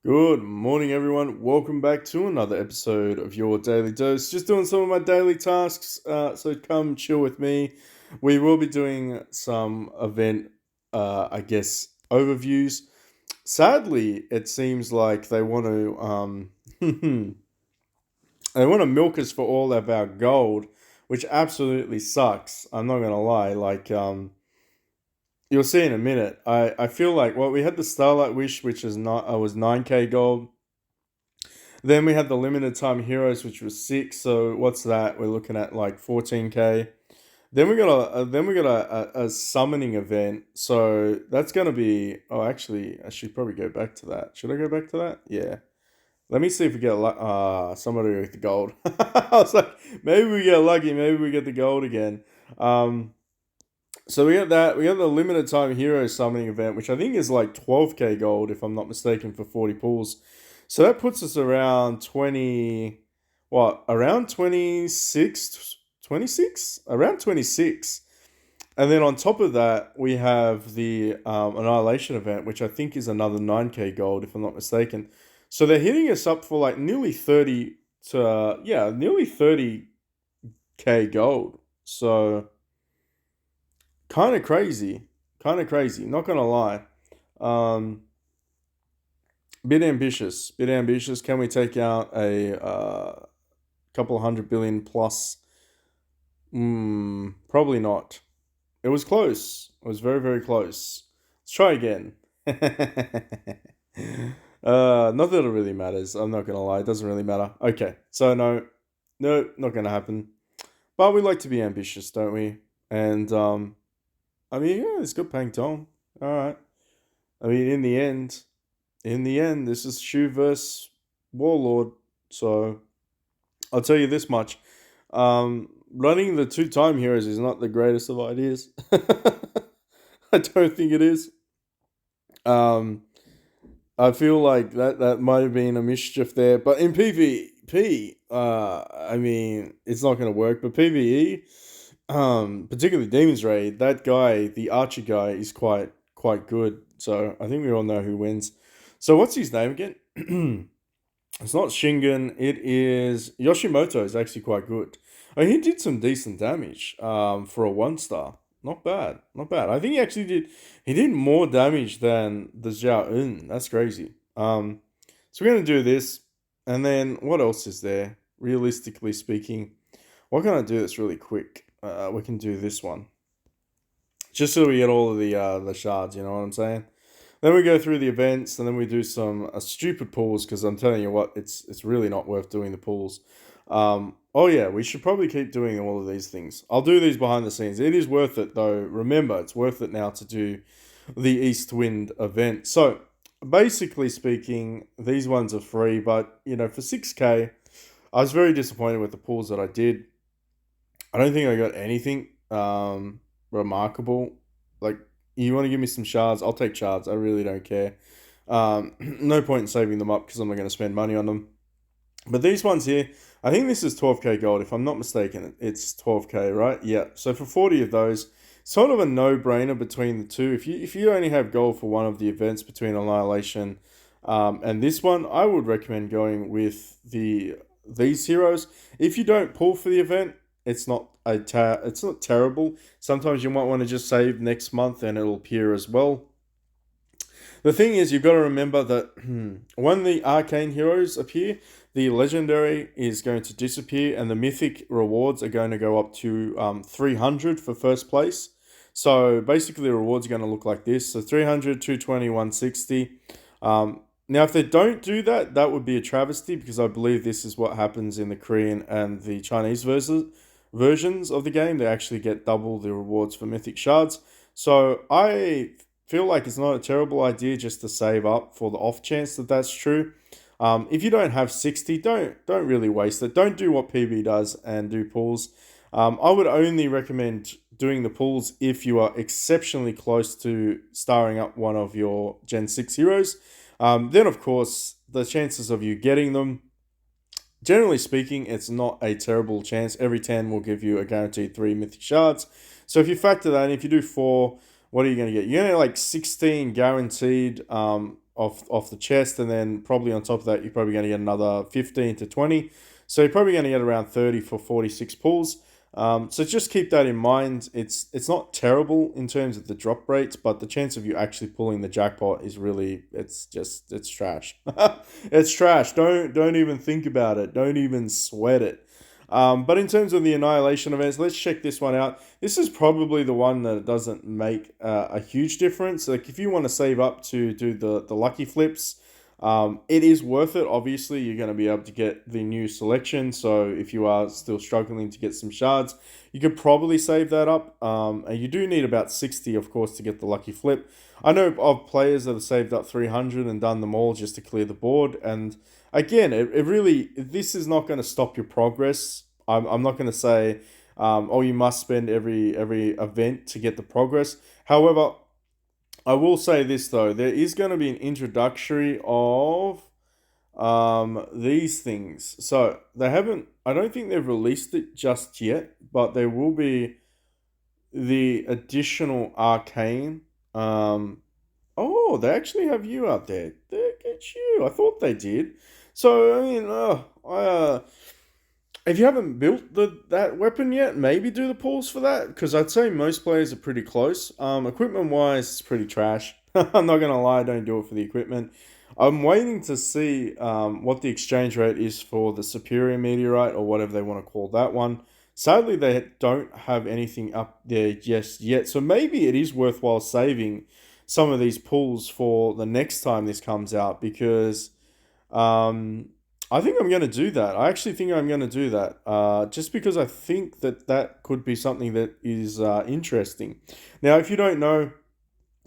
Good morning, everyone. Welcome back to another episode of your Daily Dose. Just doing some of my daily tasks, so come chill with me. We will be doing some event, overviews. Sadly, it seems like they want to they want to milk us for all of our gold, which absolutely sucks. I'm not gonna lie. You'll see in a minute. I feel like we had the Starlight Wish, which is not was 9k gold. Then we had the limited time heroes, which was six. So what's that? We're looking at like 14k. Then we got a summoning event. So that's gonna be. Oh, actually, I should probably go back to that. Should I go back to that? Yeah. Let me see if we get somebody with the gold. I was like, maybe we get lucky. Maybe we get the gold again. Um, so we got that. We got the limited time hero summoning event, which I think is like 12k gold, if I'm not mistaken, for 40 pulls. So that puts us around 20, what, around 26, 26? Around 26. And then on top of that, we have the Annihilation event, which I think is another 9k gold, if I'm not mistaken. So they're hitting us up for like nearly 30 to, nearly 30k gold. So kind of crazy. Kind of crazy. Not going to lie. Um, Bit ambitious. Bit ambitious. Can we take out a couple of 100 billion plus? Probably not. It was close. It was very, very close. Let's try again. Not that it really matters. I'm not gonna lie. It doesn't really matter. Okay, so no, not gonna happen. But we like to be ambitious, don't we? And I mean, yeah, it's good paying tone. All right. I mean, in the end, this is Shu versus Warlord. So I'll tell you this much: running the two-time heroes is not the greatest of ideas. I don't think it is. Um, I feel like that might have been a mischief there, but in PvP, I mean, it's not going to work. But PvE, particularly Demon's Raid, that guy, the Archer guy, is quite good. So I think we all know who wins. So what's his name again? It's not Shingen. It is Yoshimoto. Is actually quite good. He did some decent damage. For a 1 star, not bad, not bad. I think he actually did. He did more damage than the Zhao Un. That's crazy. So we're gonna do this, and then what else is there? Realistically speaking, what can I do that's really quick? We can do this one, just so we get all of the shards. You know what I'm saying? Then we go through the events, and then we do some stupid pulls because I'm telling you what, it's really not worth doing the pulls. Oh yeah, we should probably keep doing all of these things. I'll do these behind the scenes. It is worth it though. Remember, it's worth it now to do the East Wind event. So basically speaking, these ones are free, but for 6k, I was very disappointed with the pulls that I did. I don't think I got anything remarkable. Like, you want to give me some shards? I'll take shards. I really don't care. No point in saving them up because I'm not going to spend money on them. But these ones here, I think this is 12k gold. If I'm not mistaken, it's 12k, right? Yeah. So for 40 of those, sort of a no-brainer between the two. If you only have gold for one of the events between Annihilation and this one, I would recommend going with these heroes. If you don't pull for the event, it's not terrible. Sometimes you might want to just save next month and it'll appear as well. The thing is, you've got to remember that when the arcane heroes appear, the legendary is going to disappear, and the mythic rewards are going to go up to 300 for first place. So basically, the rewards are going to look like this: so 300, 220, 160. Now, if they don't do that, that would be a travesty because I believe this is what happens in the Korean and the Chinese versions of the game. They actually get double the rewards for mythic shards. So I feel like it's not a terrible idea just to save up for the off chance that that's true. If you don't have 60, don't really waste it. Don't do what PB does and do pulls. I would only recommend doing the pulls if you are exceptionally close to starring up one of your Gen 6 heroes. Then, of course, the chances of you getting them, generally speaking, it's not a terrible chance. Every 10 will give you a guaranteed 3 mythic shards. So if you factor that in, if you do 4, what are you going to get? You're going to get like 16 guaranteed off the chest, and then probably on top of that, you're probably going to get another 15 to 20. So you're probably going to get around 30 for 46 pulls. So just keep that in mind. It's not terrible in terms of the drop rates, but the chance of you actually pulling the jackpot is really it's trash. It's trash. Don't even think about it. Don't even sweat it. But in terms of the Annihilation events, let's check this one out. This is probably the one that doesn't make a huge difference. Like if you want to save up to do the lucky flips, it is worth it. Obviously, you're going to be able to get the new selection. So if you are still struggling to get some shards, you could probably save that up. And you do need about 60, of course, to get the lucky flip. I know of players that have saved up 300 and done them all just to clear the board. And again, it really, this is not going to stop your progress. I'm not going to say, oh, you must spend every event to get the progress. However, I will say this though, there is going to be an introductory of these things. So they haven't, I don't think they've released it just yet, but there will be the additional arcane. Oh, they actually have you out there. Look at you. I thought they did. So I mean, if you haven't built that weapon yet, maybe do the pulls for that, because I'd say most players are pretty close. Equipment wise, it's pretty trash. I'm not gonna lie, don't do it for the equipment. I'm waiting to see what the exchange rate is for the superior meteorite, or whatever they want to call that one. Sadly, they don't have anything up there just yet, so maybe it is worthwhile saving some of these pulls for the next time this comes out, because I think I'm going to do that. I actually think I'm going to do that, just because I think that could be something that is interesting. Now, if you don't know,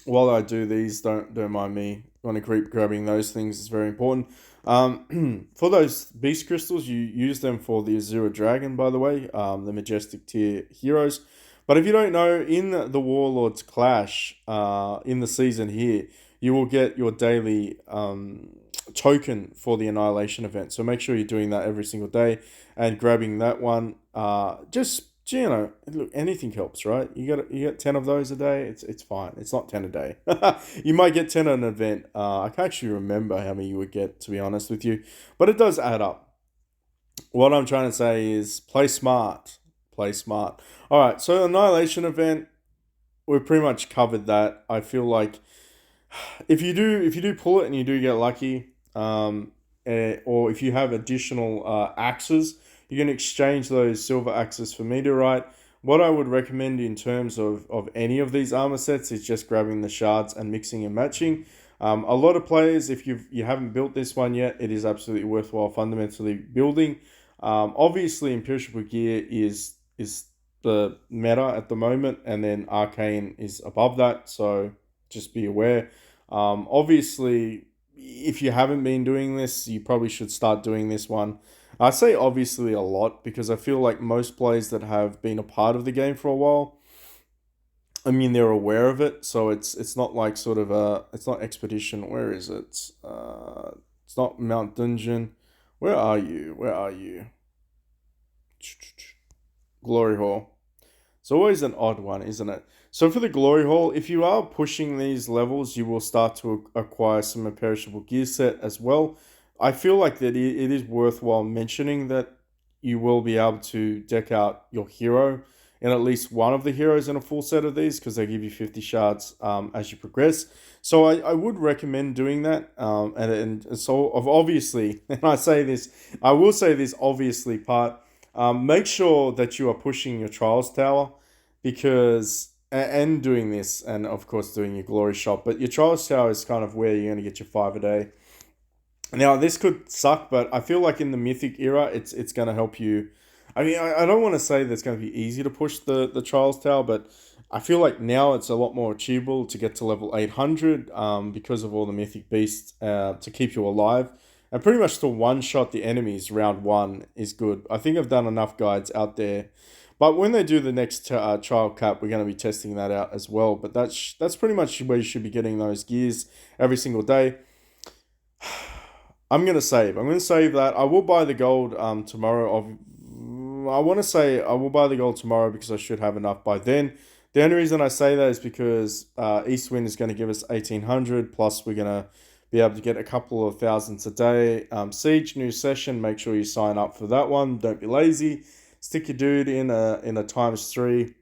while I do these, don't mind me. Want to keep grabbing those things. It's very important. For those beast crystals, you use them for the Azura Dragon, by the way, the majestic tier heroes. But if you don't know, in the Warlords Clash, in the season here, you will get your daily token for the Annihilation event. So make sure you're doing that every single day and grabbing that one. Just, you know, look, anything helps, right? You get 10 of those a day. It's fine. It's not 10 a day. You might get 10 at an event. I can't actually remember how many you would get, to be honest with you, but it does add up. What I'm trying to say is play smart. Play smart. All right, so Annihilation event, we've pretty much covered that. I feel like if you do pull it and you do get lucky, or if you have additional axes, you can exchange those silver axes for meteorite. What I would recommend in terms of any of these armor sets is just grabbing the shards and mixing and matching. A lot of players, if you haven't built this one yet, it is absolutely worthwhile fundamentally building. Obviously, imperishable gear is the meta at the moment, and then arcane is above that. So just be aware. Obviously, if you haven't been doing this, you probably should start doing this one. I say obviously a lot because I feel like most players that have been a part of the game for a while, I mean, they're aware of it. So it's not like sort of it's not expedition. Where is it? It's not Mount Dungeon. Where are you? Where are you? Glory Hall. It's always an odd one, isn't it? So for the Glory Hall, if you are pushing these levels, you will start to acquire some imperishable gear set as well. I feel like that it is worthwhile mentioning that you will be able to deck out your hero and at least one of the heroes in a full set of these, because they give you 50 shards as you progress. So I would recommend doing that. And so obviously, and I will say this obviously part, make sure that you are pushing your Trials Tower, because and doing this, and of course doing your Glory Shop, but your Trials Tower is kind of where you're going to get your 5 a day. Now this could suck, but I feel like in the Mythic era, it's going to help you. I mean, I don't want to say that it's going to be easy to push the Trials Tower, but I feel like now it's a lot more achievable to get to level 800 because of all the Mythic Beasts to keep you alive. And pretty much to one-shot the enemies round 1 is good. I think I've done enough guides out there. But when they do the next trial cap, we're going to be testing that out as well. But that's pretty much where you should be getting those gears every single day. I'm going to save that. I will buy the gold tomorrow. I want to say I will buy the gold tomorrow because I should have enough by then. The only reason I say that is because Eastwind is going to give us 1800, plus we're going to be able to get a couple of thousands a day. Siege, new session, make sure you sign up for that one. Don't be lazy. Stick your dude in a ×3.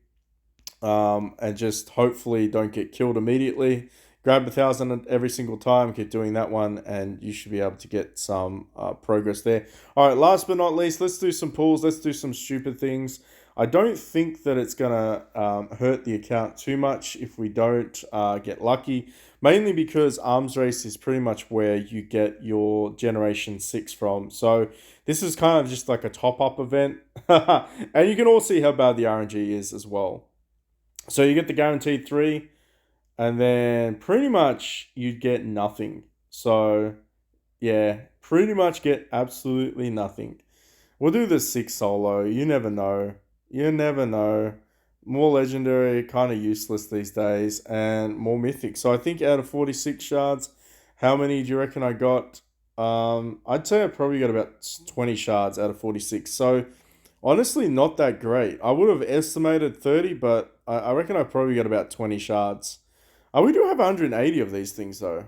And just hopefully don't get killed immediately. Grab 1,000 every single time, keep doing that one, and you should be able to get some progress there. All right, last but not least, let's do some pulls. Let's do some stupid things. I don't think that it's going to hurt the account too much if we don't get lucky, mainly because Arms Race is pretty much where you get your Generation 6 from. So this is kind of just like a top-up event, and you can all see how bad the RNG is as well. So you get the guaranteed 3, and then pretty much you get nothing. So yeah, pretty much get absolutely nothing. We'll do the 6 solo. You never know. You never know. More legendary, kind of useless these days, and more mythic. So I think out of 46 shards, how many do you reckon I got? I'd say I probably got about 20 shards out of 46. So honestly, not that great. I would have estimated 30, but I reckon I probably got about 20 shards. We do have 180 of these things, though.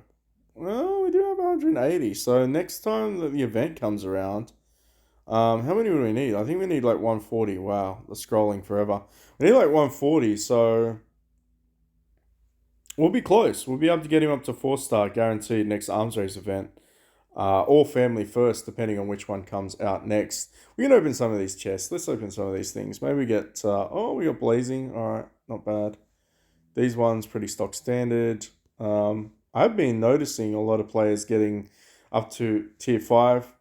Well, we do have 180. So next time that the event comes around, how many would we need? I think we need like 140. Wow, the scrolling forever. We need like 140, so we'll be close. We'll be able to get him up to 4-star guaranteed next Arms Race event. Or family first, depending on which one comes out next. We can open some of these chests. Let's open some of these things. Maybe we get, we got Blazing. All right, not bad. These ones pretty stock standard. I've been noticing a lot of players getting up to tier 5.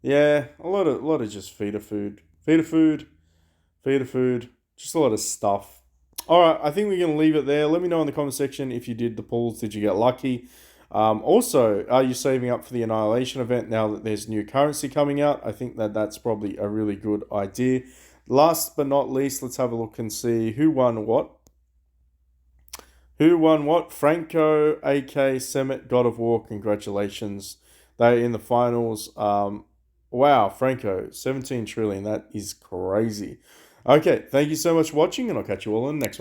Yeah, a lot of just feeder food. Feeder food. Just a lot of stuff. All right, I think we're going to leave it there. Let me know in the comment section if you did the pulls. Did you get lucky? Also, are you saving up for the Annihilation event now that there's new currency coming out? I think that that's probably a really good idea. Last but not least, let's have a look and see who won what. Who won what? Franco, AK, Semet, God of War. Congratulations. They're in the finals. Wow, Franco, 17 trillion. That is crazy. Okay, thank you so much for watching, and I'll catch you all in the next one.